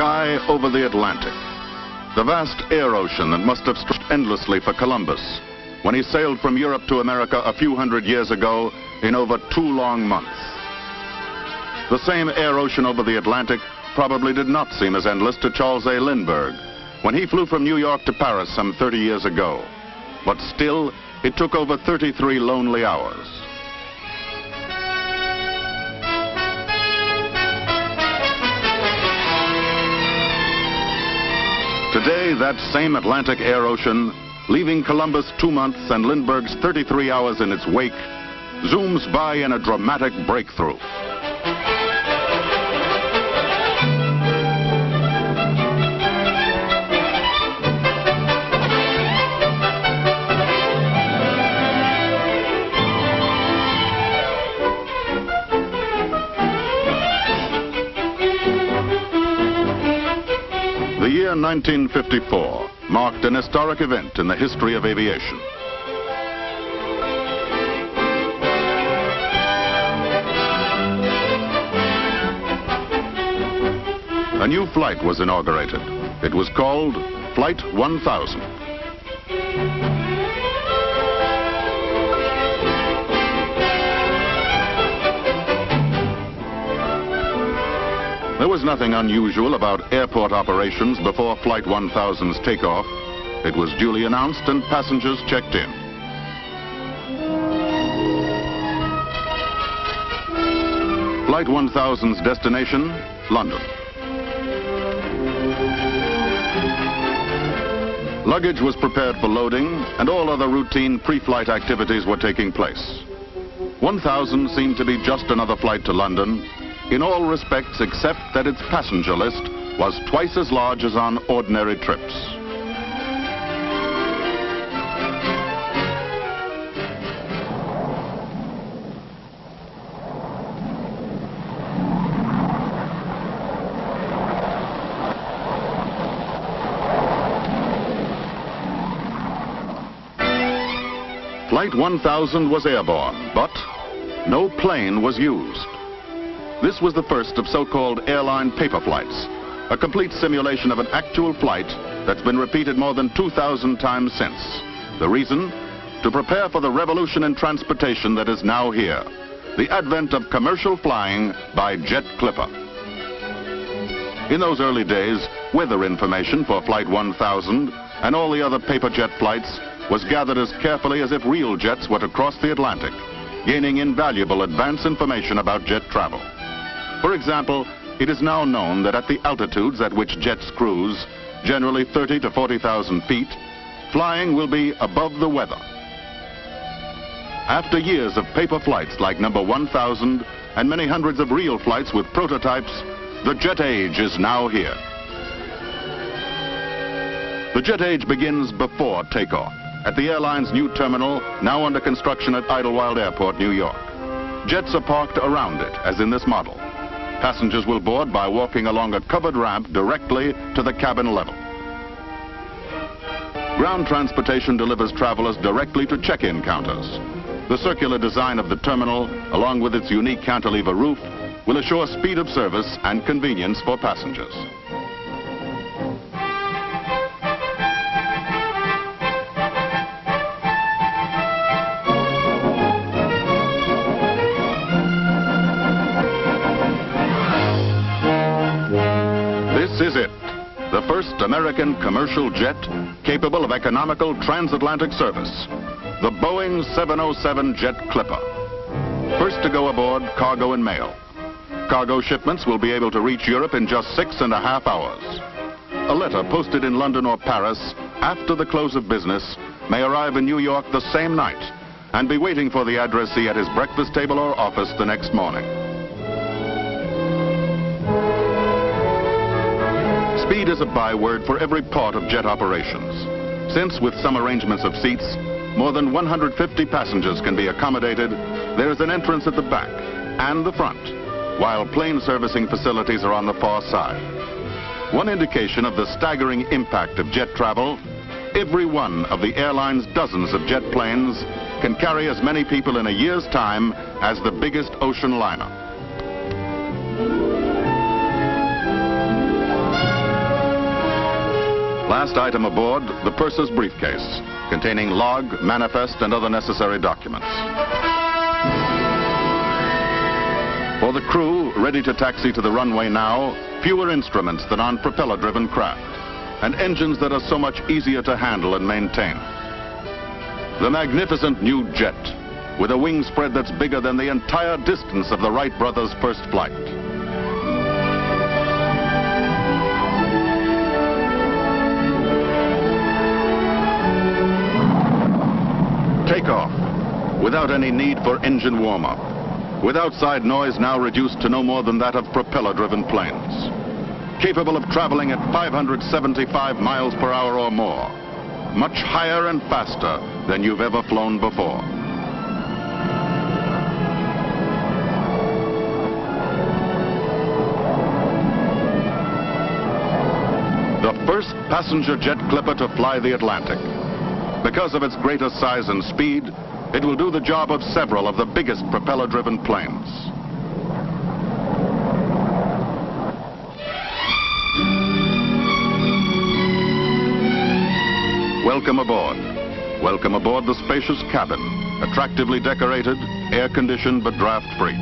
sky over the Atlantic. The vast air ocean that must have stretched endlessly for Columbus when he sailed from Europe to America a few hundred years ago in over 2 long months. The same air ocean over the Atlantic probably did not seem as endless to Charles A. Lindbergh when he flew from New York to Paris some 30 years ago. But still, it took over 33 lonely hours. Today, that same Atlantic air ocean, leaving Columbus 2 months and Lindbergh's 33 hours in its wake, zooms by in a dramatic breakthrough. The year 1954 marked an historic event in the history of aviation. A new flight was inaugurated. It was called Flight 1000. There was nothing unusual about airport operations before Flight 1000's takeoff. It was duly announced and passengers checked in. Flight 1000's destination, London. Luggage was prepared for loading, and all other routine pre-flight activities were taking place. 1000 seemed to be just another flight to London, in all respects except that its passenger list was twice as large as on ordinary trips. Flight 1000 was airborne, but no plane was used. This was the first of so-called airline paper flights, a complete simulation of an actual flight that's been repeated more than 2,000 times since. The reason? To prepare for the revolution in transportation that is now here, the advent of commercial flying by jet clipper. In those early days, weather information for Flight 1000 and all the other paper jet flights was gathered as carefully as if real jets were to cross the Atlantic, gaining invaluable advance information about jet travel. For example, it is now known that at the altitudes at which jets cruise, generally 30 to 40,000 feet, flying will be above the weather. After years of paper flights like number 1000 and many hundreds of real flights with prototypes, the jet age is now here. The jet age begins before takeoff at the airline's new terminal, now under construction at Idlewild Airport, New York. Jets are parked around it, as in this model. Passengers will board by walking along a covered ramp directly to the cabin level. Ground transportation delivers travelers directly to check-in counters. The circular design of the terminal, along with its unique cantilever roof, will assure speed of service and convenience for passengers. This is it, the first American commercial jet capable of economical transatlantic service, the Boeing 707 Jet Clipper. First to go aboard, cargo and mail. Cargo shipments will be able to reach Europe in just 6.5 hours. A letter posted in London or Paris after the close of business may arrive in New York the same night and be waiting for the addressee at his breakfast table or office the next morning. Speed is a byword for every part of jet operations, since with some arrangements of seats, more than 150 passengers can be accommodated. There is an entrance at the back and the front, while plane servicing facilities are on the far side. One indication of the staggering impact of jet travel, every one of the airline's dozens of jet planes can carry as many people in a year's time as the biggest ocean liner. last item aboard, the purser's briefcase, containing log, manifest, and other necessary documents. For the crew, ready to taxi to the runway now, fewer instruments than on propeller-driven craft, and engines that are so much easier to handle and maintain. The magnificent new jet, with a wing spread that's bigger than the entire distance of the Wright brothers' first flight. Takeoff, without any need for engine warm-up, with outside noise now reduced to no more than that of propeller-driven planes, capable of traveling at 575 miles per hour or more, much higher and faster than you've ever flown before. The first passenger jet clipper to fly the Atlantic. Because of its greater size and speed, it will do the job of several of the biggest propeller-driven planes. Welcome aboard. Welcome aboard the spacious cabin, attractively decorated, air-conditioned but draft-free.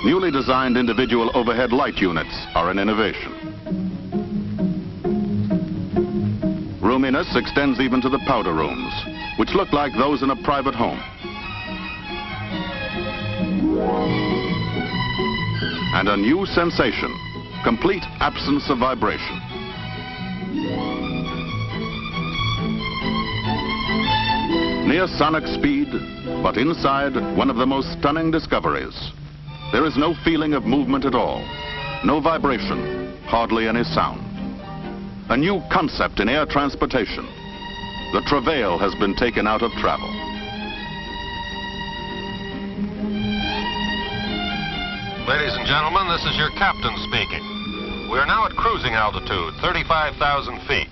Newly designed individual overhead light units are an innovation. Roominess extends even to the powder rooms, which look like those in a private home. And a new sensation, complete absence of vibration. Near sonic speed, but inside, one of the most stunning discoveries. There is no feeling of movement at all, no vibration, hardly any sound. A new concept in air transportation. The travail has been taken out of travel. Ladies and gentlemen, this is your captain speaking. We are now at cruising altitude, 35,000 feet.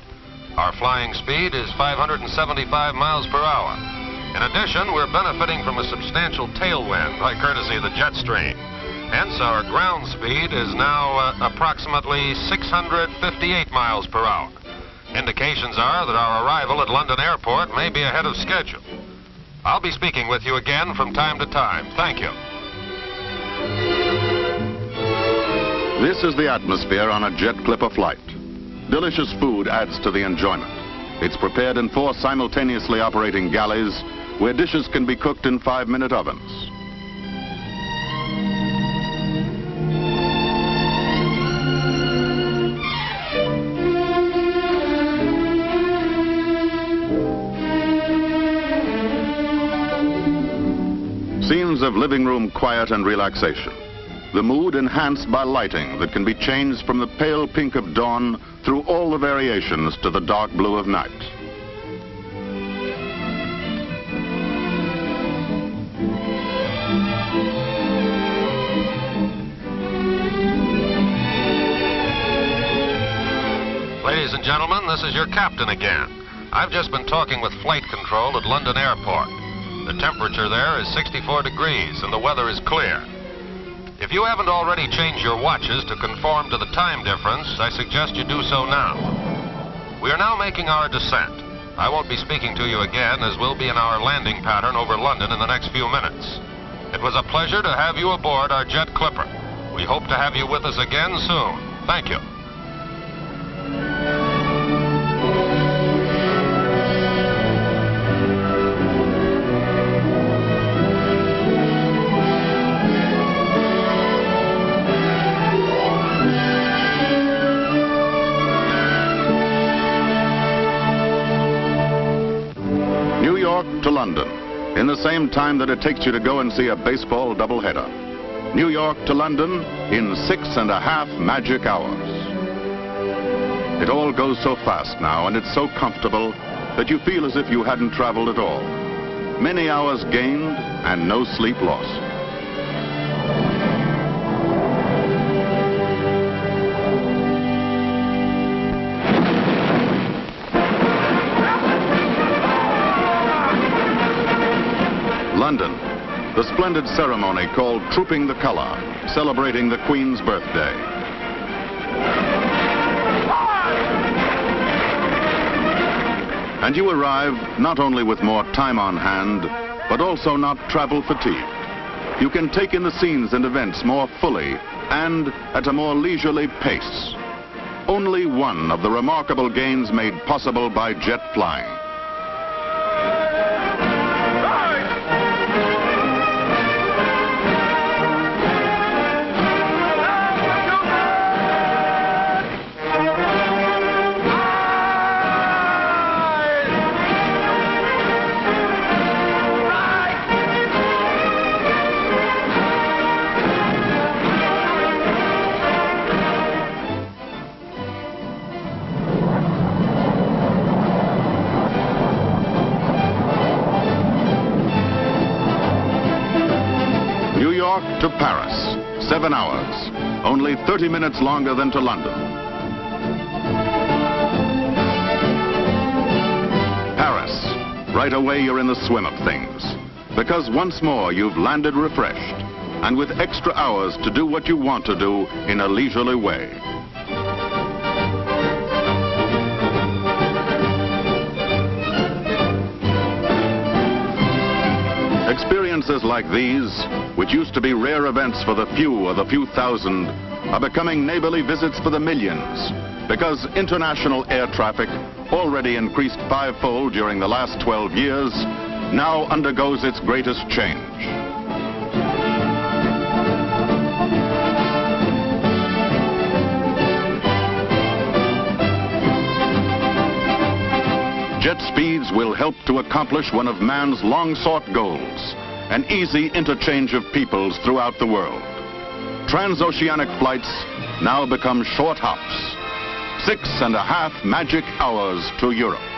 Our flying speed is 575 miles per hour. In addition, we're benefiting from a substantial tailwind by courtesy of the jet stream. Hence, our ground speed is now approximately 658 miles per hour. Indications are that our arrival at London Airport may be ahead of schedule. I'll be speaking with you again from time to time. Thank you. This is the atmosphere on a jet clipper flight. Delicious food adds to the enjoyment. It's prepared in 4 simultaneously operating galleys where dishes can be cooked in 5-minute ovens. Scenes of living room quiet and relaxation. The mood enhanced by lighting that can be changed from the pale pink of dawn through all the variations to the dark blue of night. Ladies and gentlemen, this is your captain again. I've just been talking with flight control at London Airport. The temperature there is 64 degrees and the weather is clear. If you haven't already changed your watches to conform to the time difference, I suggest you do so now. We are now making our descent. I won't be speaking to you again, as we'll be in our landing pattern over London in the next few minutes. It was a pleasure to have you aboard our jet clipper. We hope to have you with us again soon. Thank you. To London, in the same time that it takes you to go and see a baseball doubleheader. New York to London in 6.5 magic hours. It all goes so fast now, and it's so comfortable that you feel as if you hadn't traveled at all. Many hours gained and no sleep lost. London, the splendid ceremony called Trooping the Colour, celebrating the Queen's birthday. And you arrive not only with more time on hand, but also not travel fatigued. You can take in the scenes and events more fully and at a more leisurely pace. Only one of the remarkable gains made possible by jet flying. To Paris, 7 hours, only 30 minutes longer than to London. Paris, right away you're in the swim of things, because once more you've landed refreshed and with extra hours to do what you want to do in a leisurely way. Experiences like these, which used to be rare events for the few or the few thousand, are becoming neighborly visits for the millions, because international air traffic, already increased 5-fold during the last 12 years, now undergoes its greatest change. Jet speeds will help to accomplish one of man's long-sought goals, an easy interchange of peoples throughout the world. Transoceanic flights now become short hops, 6.5 magic hours to Europe.